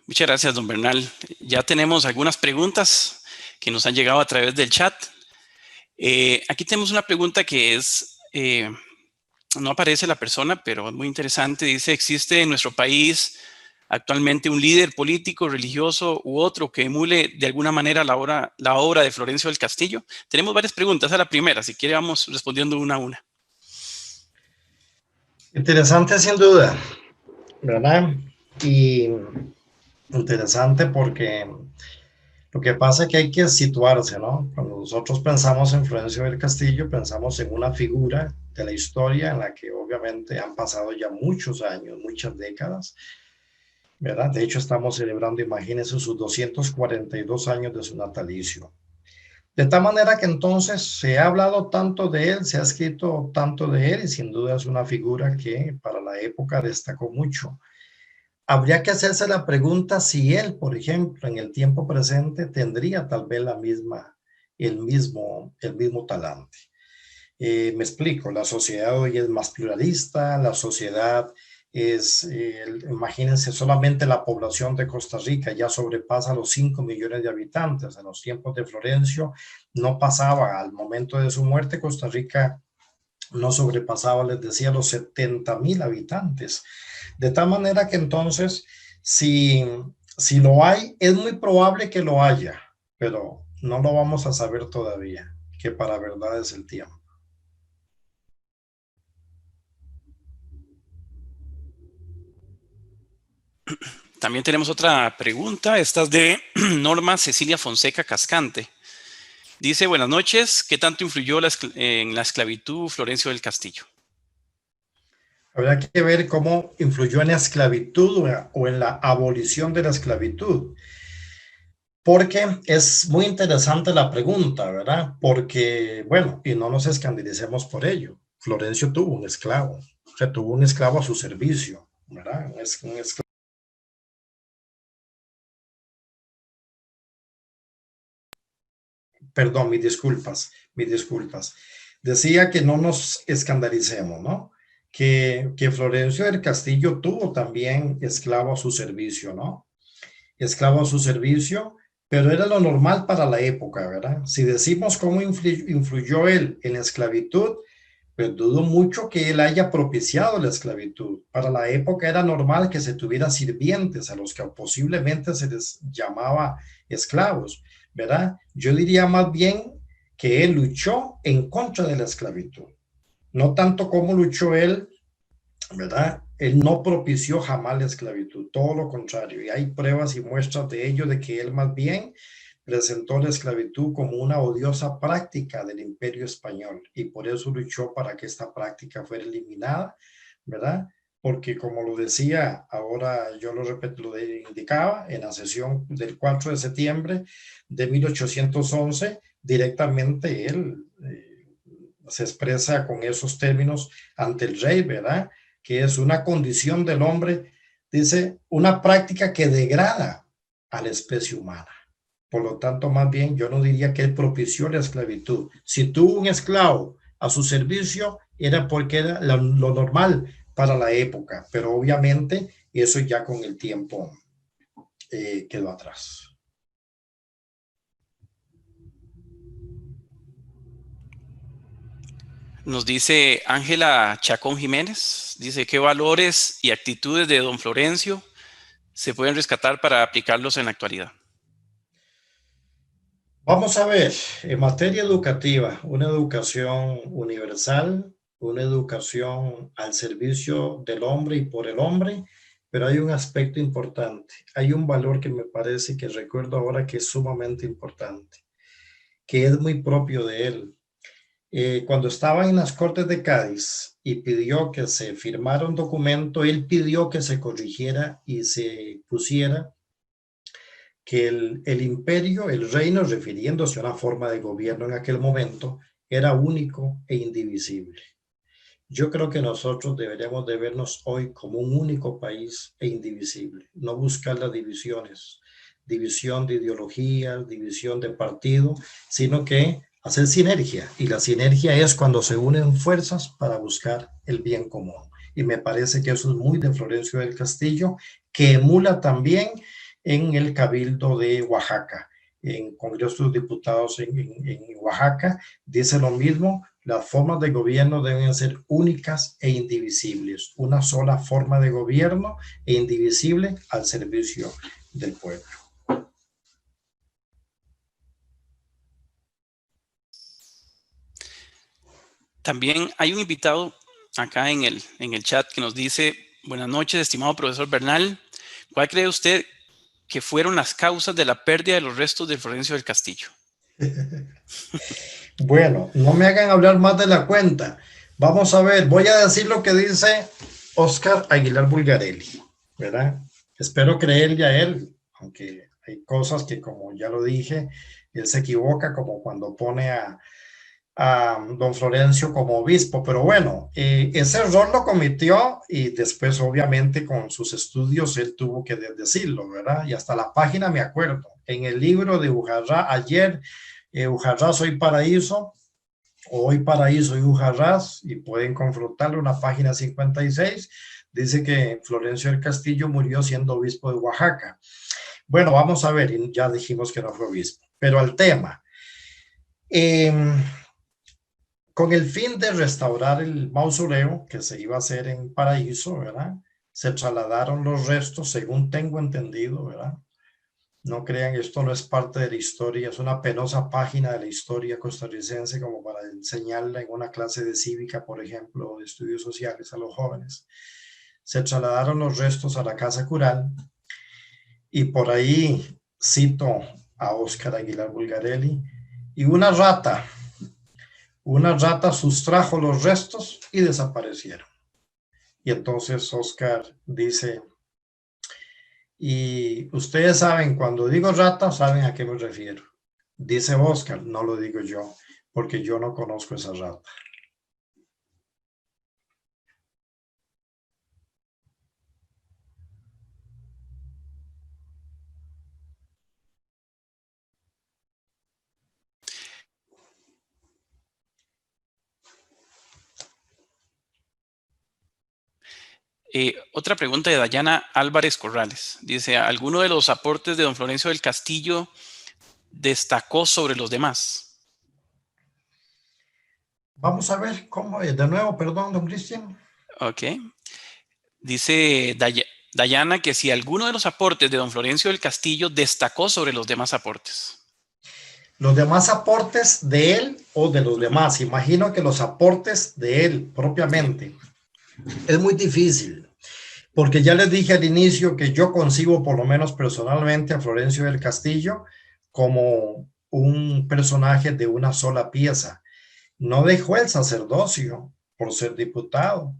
Muchas gracias, don Bernal. Ya tenemos algunas preguntas que nos han llegado a través del chat. Aquí tenemos una pregunta que es, no aparece la persona, pero es muy interesante. Dice, ¿existe en nuestro país actualmente un líder político, religioso u otro que emule de alguna manera la obra de Florencio del Castillo? Tenemos varias preguntas. A la primera, si quiere vamos respondiendo una a una. Interesante sin duda, ¿verdad? Y interesante porque lo que pasa es que hay que situarse, ¿no? Cuando nosotros pensamos en Florencio del Castillo, pensamos en una figura de la historia en la que obviamente han pasado ya muchos años, muchas décadas, ¿verdad? De hecho, estamos celebrando, imagínense, sus 242 años de su natalicio. De tal manera que entonces se ha hablado tanto de él, se ha escrito tanto de él y sin duda es una figura que para la época destacó mucho. Habría que hacerse la pregunta si él, por ejemplo, en el tiempo presente tendría tal vez el mismo talante. Me explico, la sociedad hoy es más pluralista, la sociedad es, imagínense, solamente la población de Costa Rica ya sobrepasa los 5 millones de habitantes. En los tiempos de Florencio no pasaba, al momento de su muerte, Costa Rica no sobrepasaba, les decía, los 70,000 habitantes. De tal manera que entonces, si lo hay, es muy probable que lo haya, pero no lo vamos a saber todavía, que para verdad es el tiempo. También tenemos otra pregunta. Esta es de Norma Cecilia Fonseca Cascante. Dice, buenas noches, ¿qué tanto influyó en la esclavitud Florencio del Castillo? Habrá que ver cómo influyó en la esclavitud o en la abolición de la esclavitud. Porque es muy interesante la pregunta, ¿verdad? Porque, bueno, y no nos escandalicemos por ello. Florencio tuvo un esclavo, o sea, tuvo un esclavo a su servicio, ¿verdad? Es un esclavo. Perdón, mis disculpas, mis disculpas. Decía que no nos escandalicemos, ¿no? Que Florencio del Castillo tuvo también esclavo a su servicio, ¿no? Esclavo a su servicio, pero era lo normal para la época, ¿verdad? Si decimos cómo influyó él en la esclavitud, pues dudo mucho que él haya propiciado la esclavitud. Para la época era normal que se tuviera sirvientes a los que posiblemente se les llamaba esclavos, ¿verdad? Yo diría más bien que él luchó en contra de la esclavitud. No tanto como luchó él, ¿verdad? Él no propició jamás la esclavitud, todo lo contrario. Y hay pruebas y muestras de ello, de que él más bien presentó la esclavitud como una odiosa práctica del Imperio Español y por eso luchó para que esta práctica fuera eliminada, ¿verdad? Porque como lo decía, ahora yo lo repito, lo indicaba en la sesión del 4 de septiembre de 1811, directamente él se expresa con esos términos ante el rey, ¿verdad? Que es una condición del hombre, dice, una práctica que degrada a la especie humana. Por lo tanto, más bien, yo no diría que él propició la esclavitud. Si tuvo un esclavo a su servicio, era porque era lo normal para la época, pero obviamente eso ya con el tiempo quedó atrás. Nos dice Ángela Chacón Jiménez, dice, ¿qué valores y actitudes de don Florencio se pueden rescatar para aplicarlos en la actualidad? Vamos a ver, en materia educativa, una educación universal, una educación al servicio del hombre y por el hombre, pero hay un aspecto importante, hay un valor que me parece que recuerdo ahora que es sumamente importante, que es muy propio de él. Cuando estaba en las Cortes de Cádiz y pidió que se firmara un documento, él pidió que se corrigiera y se pusiera que el imperio, el reino, refiriéndose a una forma de gobierno en aquel momento, era único e indivisible. Yo creo que nosotros deberíamos de vernos hoy como un único país e indivisible, no buscar las divisiones, división de ideología, división de partido, sino que hacer sinergia. Y la sinergia es cuando se unen fuerzas para buscar el bien común. Y me parece que eso es muy de Florencio del Castillo, que emula también en el Cabildo de Oaxaca, en Congreso de Diputados en Oaxaca. Dice lo mismo: las formas de gobierno deben ser únicas e indivisibles, una sola forma de gobierno e indivisible al servicio del pueblo. También hay un invitado acá en el chat que nos dice: buenas noches, estimado profesor Bernal. ¿Cuál cree usted que fueron las causas de la pérdida de los restos de Florencio del Castillo? Bueno, no me hagan hablar más de la cuenta. Vamos a ver, voy a decir lo que dice Óscar Aguilar Bulgarelli, ¿verdad? Espero creerle a él, aunque hay cosas que, como ya lo dije, él se equivoca, como cuando pone a don Florencio como obispo, pero bueno, ese error lo cometió y después obviamente con sus estudios él tuvo que decirlo, ¿verdad? Y hasta la página me acuerdo, en el libro de Ujarrás, ayer, Ujarrás hoy paraíso, hoy paraíso y Ujarrás, y pueden confrontarlo, una página 56, dice que Florencio del Castillo murió siendo obispo de Oaxaca. Bueno, vamos a ver, ya dijimos que no fue obispo, pero al tema. Con el fin de restaurar el mausoleo que se iba a hacer en Paraíso, ¿verdad? Se trasladaron los restos, según tengo entendido, ¿verdad? No crean, esto no es parte de la historia, es una penosa página de la historia costarricense como para enseñarla en una clase de cívica, por ejemplo, o de estudios sociales a los jóvenes. Se trasladaron los restos a la Casa Cural y por ahí cito a Óscar Aguilar Bulgarelli, y una rata sustrajo los restos y desaparecieron. Y entonces Óscar dice, y ustedes saben, cuando digo rata, saben a qué me refiero. Dice Óscar, no lo digo yo, porque yo no conozco esa rata. Otra pregunta de Dayana Álvarez Corrales. Dice: ¿alguno de los aportes de don Florencio del Castillo destacó sobre los demás? Vamos a ver cómo es. De nuevo, perdón, don Cristian. Ok. Dice Dayana que si alguno de los aportes de don Florencio del Castillo destacó sobre los demás aportes. Los demás aportes de él o de los demás. Imagino que los aportes de él propiamente. Sí. Es muy difícil. Porque ya les dije al inicio que yo concibo, por lo menos personalmente, a Florencio del Castillo como un personaje de una sola pieza. No dejó el sacerdocio por ser diputado.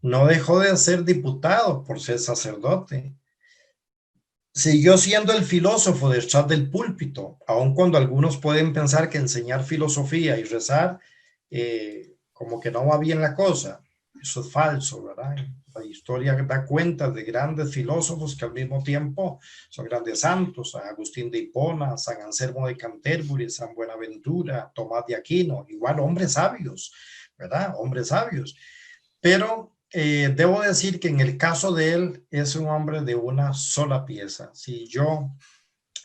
No dejó de ser diputado por ser sacerdote. Siguió siendo el filósofo detrás del púlpito, aun cuando algunos pueden pensar que enseñar filosofía y rezar como que no va bien la cosa. Eso es falso, ¿verdad? La historia da cuenta de grandes filósofos que al mismo tiempo son grandes santos: San Agustín de Hipona, San Anselmo de Canterbury, San Buenaventura, Tomás de Aquino, igual hombres sabios, ¿verdad? Hombres sabios. Pero debo decir que en el caso de él es un hombre de una sola pieza. Si yo,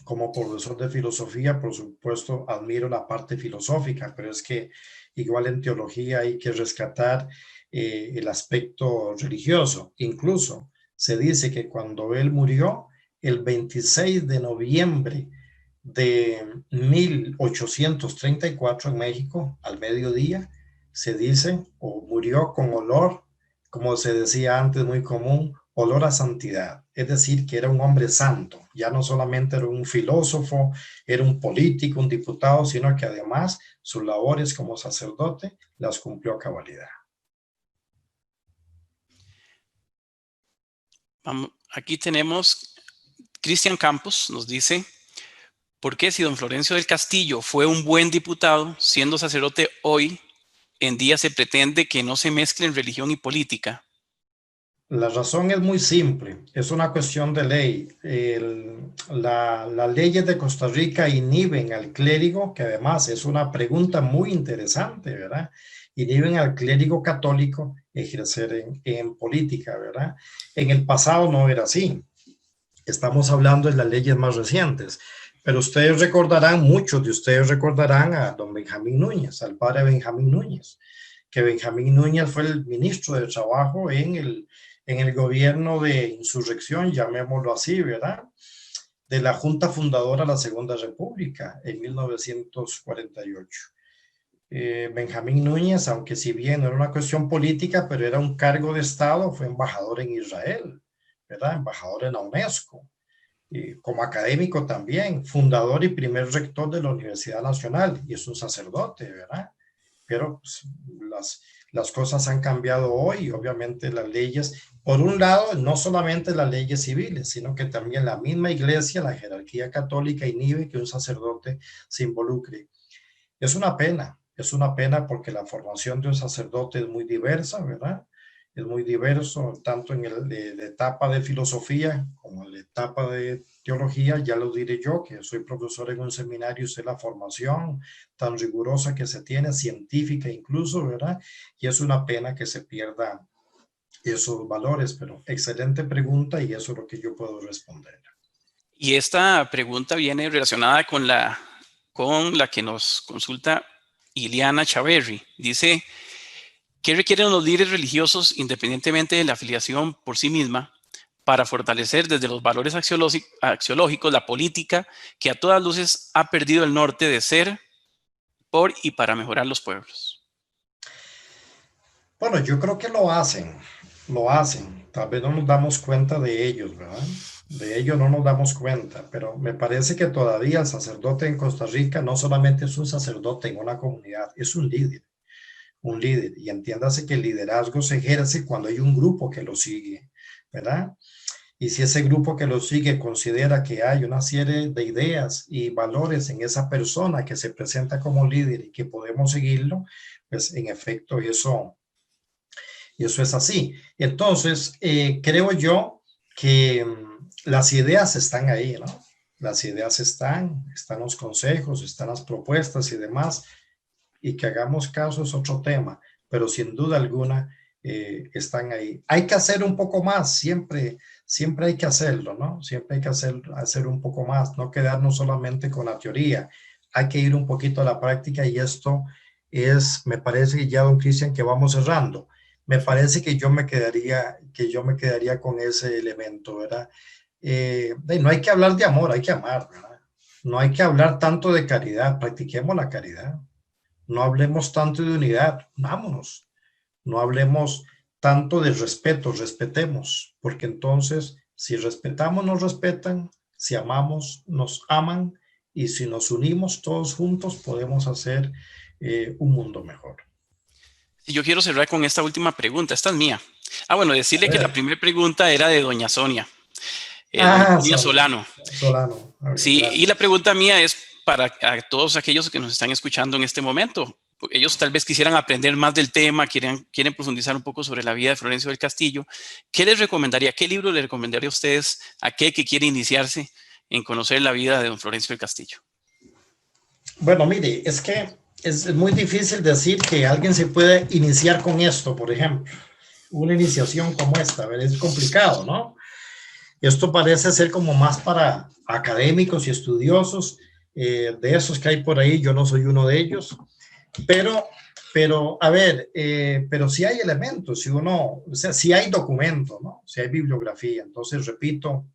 como profesor de filosofía, por supuesto, admiro la parte filosófica, pero es que igual en teología hay que rescatar el aspecto religioso. Incluso se dice que cuando él murió, el 26 de noviembre de 1834 en México, al mediodía, se dice, o murió con olor, como se decía antes, muy común, olor a santidad. Es decir, que era un hombre santo. Ya no solamente era un filósofo, era un político, un diputado, sino que además sus labores como sacerdote las cumplió a cabalidad. Aquí tenemos Cristian Campos, nos dice: ¿por qué si don Florencio del Castillo fue un buen diputado, siendo sacerdote hoy en día se pretende que no se mezclen religión y política? La razón es muy simple, es una cuestión de ley. Las leyes de Costa Rica inhiben al clérigo, que además es una pregunta muy interesante, ¿verdad? Inhiben al clérigo católico ejercer en política, ¿verdad? En el pasado no era así. Estamos hablando de las leyes más recientes. Pero ustedes recordarán, muchos de ustedes recordarán a don Benjamín Núñez, al padre Benjamín Núñez, que Benjamín Núñez fue el ministro de Trabajo en el gobierno de insurrección, llamémoslo así, ¿verdad? De la Junta Fundadora de la Segunda República en 1948. Benjamín Núñez, aunque si bien no era una cuestión política, pero era un cargo de Estado, fue embajador en Israel, ¿verdad? Embajador en la UNESCO. Como académico también, fundador y primer rector de la Universidad Nacional, y es un sacerdote, ¿verdad? Pero pues, las cosas han cambiado hoy, obviamente las leyes, por un lado, no solamente las leyes civiles, sino que también la misma iglesia, la jerarquía católica inhibe que un sacerdote se involucre. Es una pena porque la formación de un sacerdote es muy diversa, ¿verdad? Es muy diverso, tanto en la etapa de filosofía como en la etapa de teología. Ya lo diré yo, que soy profesor en un seminario y sé la formación tan rigurosa que se tiene, científica incluso, ¿verdad? Y es una pena que se pierda esos valores, pero excelente pregunta y eso es lo que yo puedo responder. Y esta pregunta viene relacionada con la que nos consulta Iliana Chaverri. Dice, ¿qué requieren los líderes religiosos independientemente de la afiliación por sí misma para fortalecer desde los valores axiológicos la política que a todas luces ha perdido el norte de ser por y para mejorar los pueblos? Bueno, yo creo que lo hacen. Tal vez no nos damos cuenta de ellos, ¿verdad? De ello no nos damos cuenta, pero me parece que todavía el sacerdote en Costa Rica no solamente es un sacerdote en una comunidad, es un líder. Y entiéndase que el liderazgo se ejerce cuando hay un grupo que lo sigue, ¿verdad? Y si ese grupo que lo sigue considera que hay una serie de ideas y valores en esa persona que se presenta como líder y que podemos seguirlo, pues en efecto eso es así. Entonces, creo yo que las ideas están ahí, ¿no? Las ideas están los consejos, están las propuestas y demás, y que hagamos caso es otro tema, pero sin duda alguna están ahí. Hay que hacer un poco más, siempre hay que hacerlo, ¿no? Siempre hay que hacer un poco más, no quedarnos solamente con la teoría, hay que ir un poquito a la práctica y esto me parece que ya, don Cristian, que vamos cerrando. Me parece que yo me quedaría con ese elemento, ¿verdad? No hay que hablar de amor, hay que amar, ¿verdad? No hay que hablar tanto de caridad, practiquemos la caridad. No hablemos tanto de unidad, vámonos. No hablemos tanto de respeto, respetemos, porque entonces si respetamos, nos respetan, si amamos, nos aman, y si nos unimos todos juntos, podemos hacer un mundo mejor. Y yo quiero cerrar con esta última pregunta, esta es mía. Bueno, decirle que la ver. primera pregunta era de doña Sonia, doña Sonia Solano. Solano. Sí, Gracias. y la pregunta mía es para a todos aquellos que nos están escuchando en este momento. Ellos tal vez quisieran aprender más del tema, quieren profundizar un poco sobre la vida de Florencio del Castillo. ¿Qué les recomendaría? ¿Qué libro les recomendaría a ustedes a aquel que quiere iniciarse en conocer la vida de don Florencio del Castillo? Bueno, mire, es que es muy difícil decir que alguien se puede iniciar con esto, por ejemplo. Una iniciación como esta, ¿verdad? Es complicado, ¿no? Esto parece ser como más para académicos y estudiosos, de esos que hay por ahí. Yo no soy uno de ellos, pero a ver, pero sí hay elementos, sí hay documento, ¿no? Sí hay bibliografía. Entonces, repito,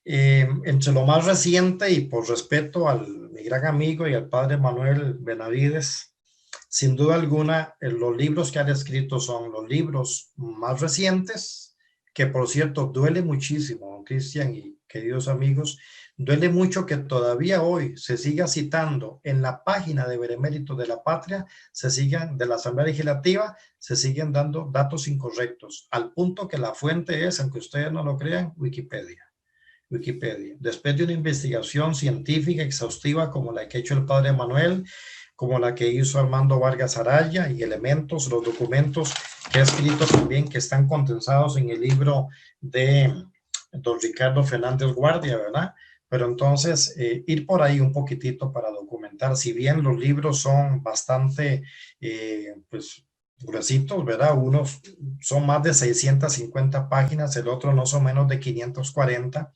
entre lo más reciente y por respeto a mi gran amigo y al padre Manuel Benavides, sin duda alguna, los libros que han escrito son los libros más recientes, que por cierto duele muchísimo, don Cristian y queridos amigos, duele mucho que todavía hoy se siga citando en la página de Benemérito de la Patria, de la Asamblea Legislativa, se siguen dando datos incorrectos, al punto que la fuente es, aunque ustedes no lo crean, Wikipedia. Después de una investigación científica exhaustiva como la que ha hecho el padre Manuel, como la que hizo Armando Vargas Araya, y los documentos que ha escrito también, que están condensados en el libro de don Ricardo Fernández Guardia, ¿verdad? Pero entonces, ir por ahí un poquitito para documentar, si bien los libros son bastante, pues, gruesitos, ¿verdad? Unos son más de 650 páginas, el otro no son menos de 540.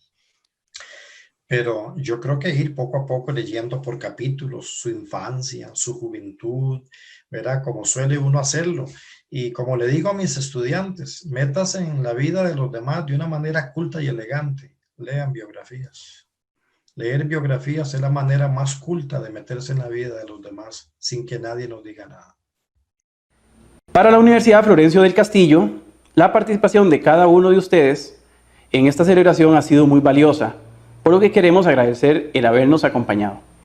Pero yo creo que ir poco a poco leyendo por capítulos su infancia, su juventud, ¿verdad? Como suele uno hacerlo. Y como le digo a mis estudiantes, métase en la vida de los demás de una manera culta y elegante. Lean biografías. Leer biografías es la manera más culta de meterse en la vida de los demás sin que nadie nos diga nada. Para la Universidad Florencio del Castillo, la participación de cada uno de ustedes en esta celebración ha sido muy valiosa, por lo que queremos agradecer el habernos acompañado.